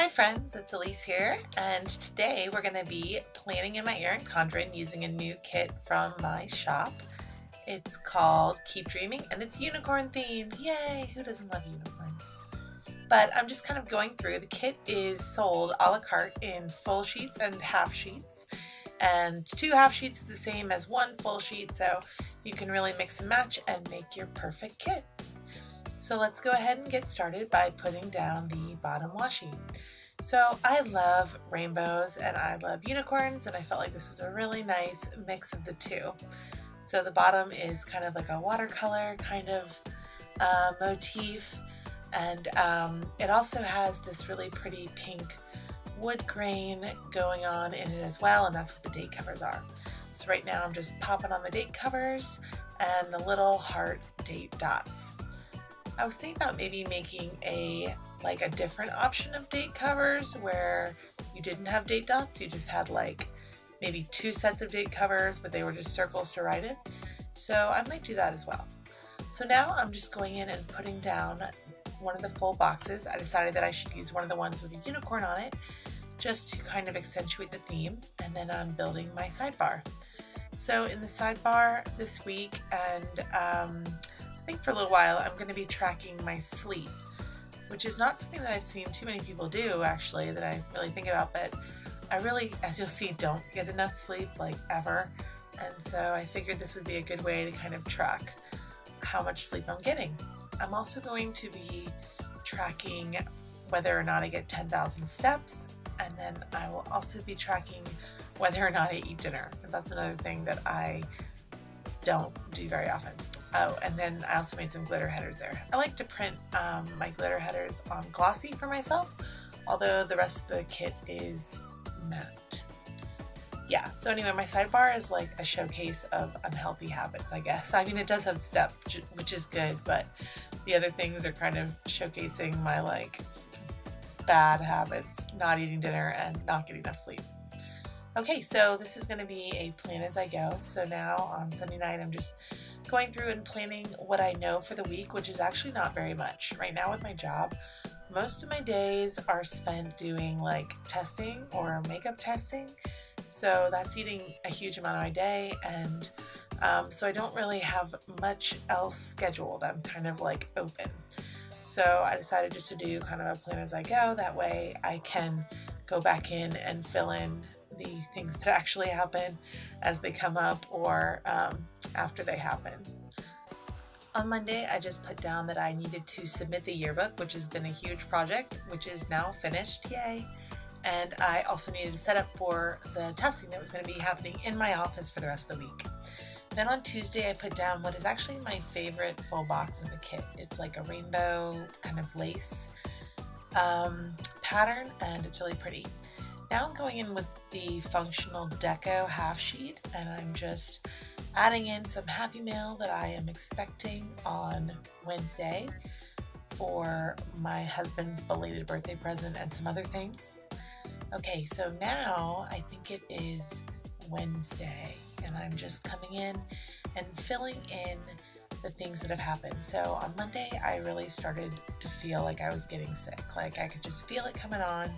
Hi friends, it's Elise here, and today we're going to be planning in my Erin Condren using a new kit from my shop. It's called Keep Dreaming and it's unicorn themed. Yay! Who doesn't love unicorns? But I'm just kind of going through. The kit is sold a la carte in full sheets and half sheets, and 2 half sheets is the same as 1 full sheet, so you can really mix and match and make your perfect kit. So let's go ahead and get started by putting down the bottom washi. So I love rainbows and I love unicorns, and I felt like this was a really nice mix of the two. So the bottom is kind of like a watercolor kind of motif, and it also has this really pretty pink wood grain going on in it as well, and that's what the date covers are. So right now I'm just popping on the date covers and the little heart date dots. I was thinking about maybe making a different option of date covers where you didn't have date dots, you just had like maybe 2 sets of date covers, but they were just circles to write in. So I might do that as well. So now I'm just going in and putting down one of the full boxes. I decided that I should use one of the ones with a unicorn on it just to kind of accentuate the theme, and then I'm building my sidebar. So in the sidebar this week, and I think for a little while, I'm going to be tracking my sleep, which is not something that I've seen too many people do actually that I really think about, but I really, as you'll see, don't get enough sleep like ever, and so I figured this would be a good way to kind of track how much sleep I'm getting. I'm also going to be tracking whether or not I get 10,000 steps, and then I will also be tracking whether or not I eat dinner, because that's another thing that I don't do very often. Oh, and then I also made some glitter headers there. I like to print my glitter headers on glossy for myself, although the rest of the kit is matte. Yeah, so anyway, my sidebar is like a showcase of unhealthy habits, I guess. I mean, it does have steps, which is good, but the other things are kind of showcasing my like bad habits, not eating dinner and not getting enough sleep. Okay, so this is going to be a plan as I go. So now on Sunday night, I'm just going through and planning what I know for the week, which is actually not very much. Right now with my job, most of my days are spent doing like testing or makeup testing. So that's eating a huge amount of my day, and so I don't really have much else scheduled. I'm kind of like open. So I decided just to do kind of a plan as I go. That way I can go back in and fill in the things that actually happen as they come up, or after they happen. On Monday, I just put down that I needed to submit the yearbook, which has been a huge project, which is now finished, yay! And I also needed to set up for the testing that was going to be happening in my office for the rest of the week. Then on Tuesday, I put down what is actually my favorite full box in the kit. It's like a rainbow kind of lace pattern, and it's really pretty. Now I'm going in with the functional deco half sheet, and I'm just adding in some happy mail that I am expecting on Wednesday for my husband's belated birthday present and some other things. Okay, so now I think it is Wednesday, and I'm just coming in and filling in the things that have happened. So on Monday, I really started to feel like I was getting sick. Like I could just feel it coming on.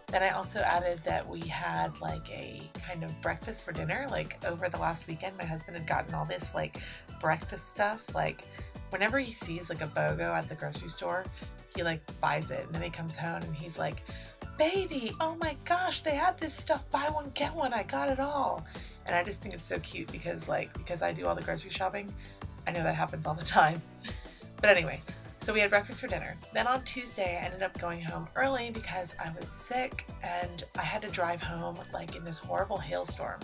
Then I also added that we had like a kind of breakfast for dinner. Like over the last weekend, my husband had gotten all this like breakfast stuff. Like whenever he sees like a BOGO at the grocery store, he like buys it, and then he comes home and he's like, "Baby, oh my gosh, they had this stuff, buy one, get one, I got it all." And I just think it's so cute because I do all the grocery shopping, I know that happens all the time. But anyway, so we had breakfast for dinner. Then on Tuesday, I ended up going home early because I was sick and I had to drive home like in this horrible hailstorm.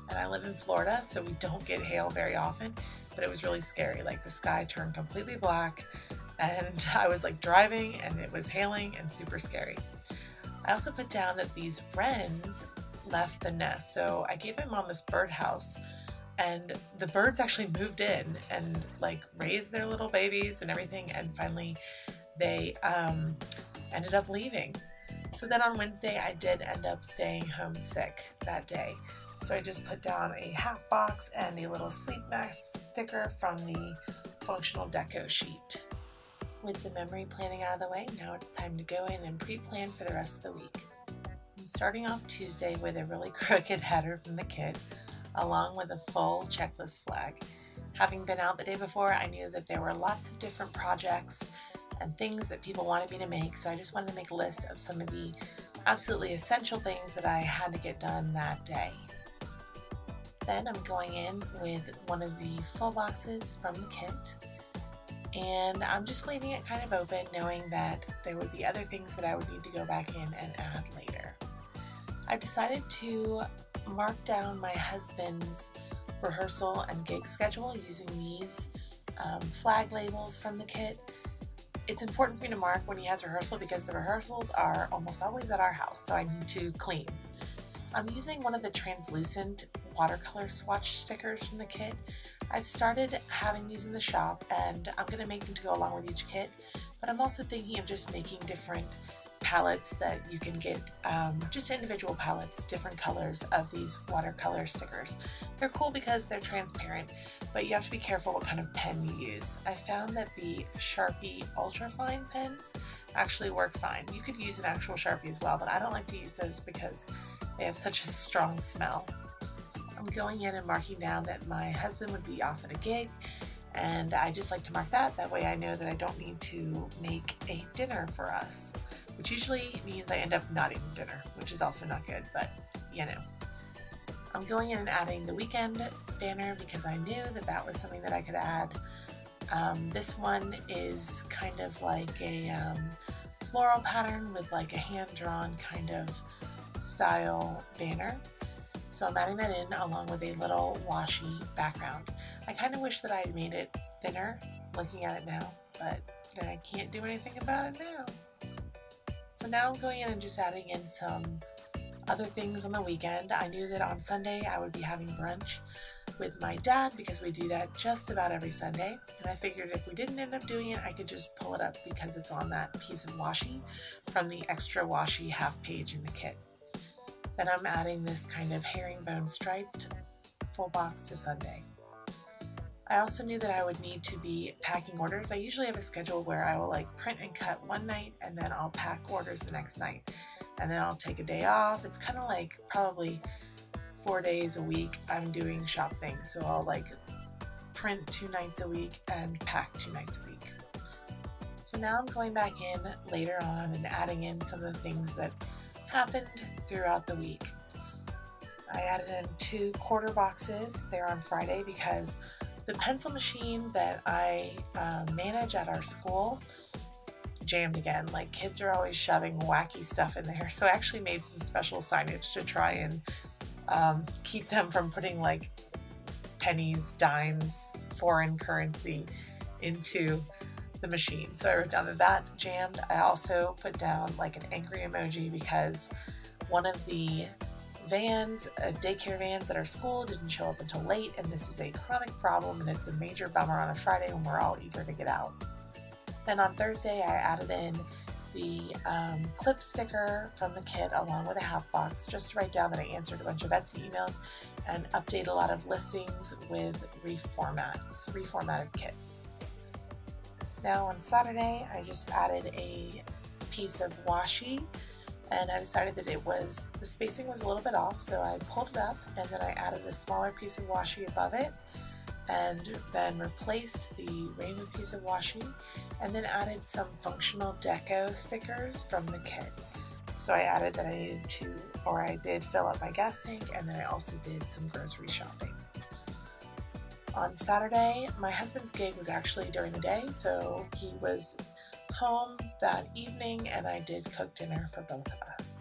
And I live in Florida, so we don't get hail very often, but it was really scary. Like the sky turned completely black, and I was like driving and it was hailing and super scary. I also put down that these wrens left the nest. So I gave my mom this birdhouse, and the birds actually moved in and like raised their little babies and everything, and finally they ended up leaving. So then on Wednesday, I did end up staying home sick that day. So I just put down a half box and a little sleep mask sticker from the functional deco sheet. With the memory planning out of the way, now it's time to go in and pre-plan for the rest of the week. I'm starting off Tuesday with a really crooked header from the kit, along with a full checklist flag. Having been out the day before, I knew that there were lots of different projects and things that people wanted me to make, so I just wanted to make a list of some of the absolutely essential things that I had to get done that day. Then I'm going in with one of the full boxes from the kit, and I'm just leaving it kind of open, knowing that there would be other things that I would need to go back in and add later. I've decided to mark down my husband's rehearsal and gig schedule using these flag labels from the kit. It's important for me to mark when he has rehearsal because the rehearsals are almost always at our house, so I need to clean. I'm using one of the translucent watercolor swatch stickers from the kit. I've started having these in the shop and I'm going to make them to go along with each kit, but I'm also thinking of just making different palettes that you can get, just individual palettes, different colors of these watercolor stickers. They're cool because they're transparent, but you have to be careful what kind of pen you use. I found that the Sharpie ultra fine pens actually work fine. You could use an actual Sharpie as well, but I don't like to use those because they have such a strong smell. I'm going in and marking down that my husband would be off at a gig, and I just like to mark that. That way I know that I don't need to make a dinner for us, which usually means I end up not eating dinner, which is also not good, but you know. I'm going in and adding the weekend banner because I knew that that was something that I could add. This one is kind of like a floral pattern with like a hand-drawn kind of style banner. So I'm adding that in along with a little washi background. I kind of wish that I had made it thinner looking at it now, but then I can't do anything about it now. So now I'm going in and just adding in some other things on the weekend. I knew that on Sunday I would be having brunch with my dad because we do that just about every Sunday, and I figured if we didn't end up doing it, I could just pull it up because it's on that piece of washi from the extra washi half page in the kit. Then I'm adding this kind of herringbone striped full box to Sunday. I also knew that I would need to be packing orders. I usually have a schedule where I will like print and cut one night and then I'll pack orders the next night. And then I'll take a day off. It's kind of like probably 4 days a week I'm doing shop things. So I'll like print 2 nights a week and pack 2 nights a week. So now I'm going back in later on and adding in some of the things that happened throughout the week. I added in 2 quarter boxes there on Friday because the pencil machine that I manage at our school jammed again. Like, kids are always shoving wacky stuff in there, so I actually made some special signage to try and keep them from putting like pennies, dimes, foreign currency into the machine. So I wrote down that jammed. I also put down like an angry emoji because one of the vans, daycare vans at our school didn't show up until late, and this is a chronic problem and it's a major bummer on a Friday when we're all eager to get out. Then on Thursday I added in the clip sticker from the kit along with a half box just to write down that I answered a bunch of Etsy emails and update a lot of listings with reformatted kits. Now on Saturday, I just added a piece of washi, and I decided that the spacing was a little bit off, so I pulled it up and then I added a smaller piece of washi above it and then replaced the rainbow piece of washi and then added some functional deco stickers from the kit. So I added that I did fill up my gas tank, and then I also did some grocery shopping. On Saturday, my husband's gig was actually during the day, so he was home that evening and I did cook dinner for both of us.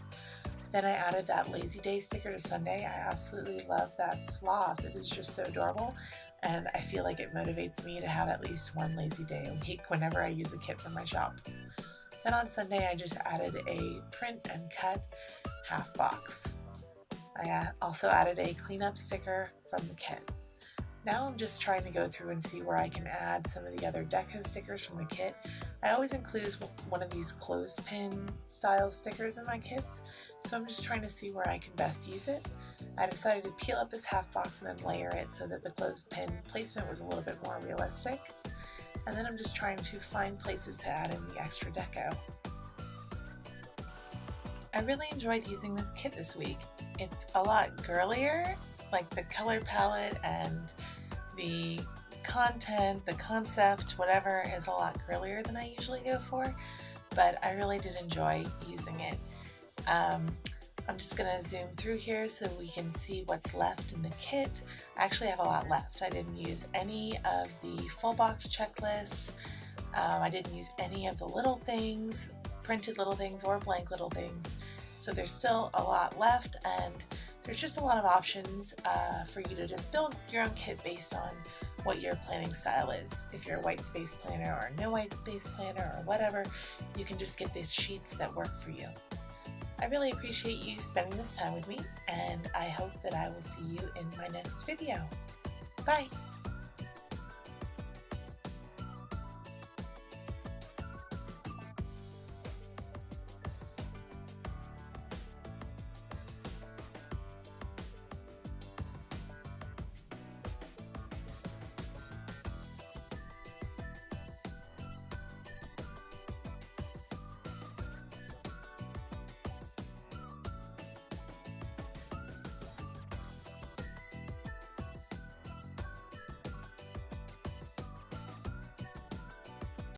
Then I added that lazy day sticker to Sunday. I absolutely love that sloth. It is just so adorable, and I feel like it motivates me to have at least one lazy day a week whenever I use a kit from my shop. Then on Sunday, I just added a print and cut half box. I also added a cleanup sticker from the kit. Now I'm just trying to go through and see where I can add some of the other deco stickers from the kit. I always include one of these clothespin style stickers in my kits, so I'm just trying to see where I can best use it. I decided to peel up this half box and then layer it so that the clothespin placement was a little bit more realistic. and then I'm just trying to find places to add in the extra deco. I really enjoyed using this kit this week. It's a lot girlier, like the color palette and the content, the concept, whatever is a lot girlier than I usually go for, but I really did enjoy using it. I'm just going to zoom through here so we can see what's left in the kit. I actually have a lot left. I didn't use any of the full box checklists. I didn't use any of the little things, printed little things or blank little things. So there's still a lot left, and there's just a lot of options for you to just build your own kit based on what your planning style is. If you're a white space planner or no white space planner or whatever, you can just get these sheets that work for you. I really appreciate you spending this time with me, and I hope that I will see you in my next video. Bye!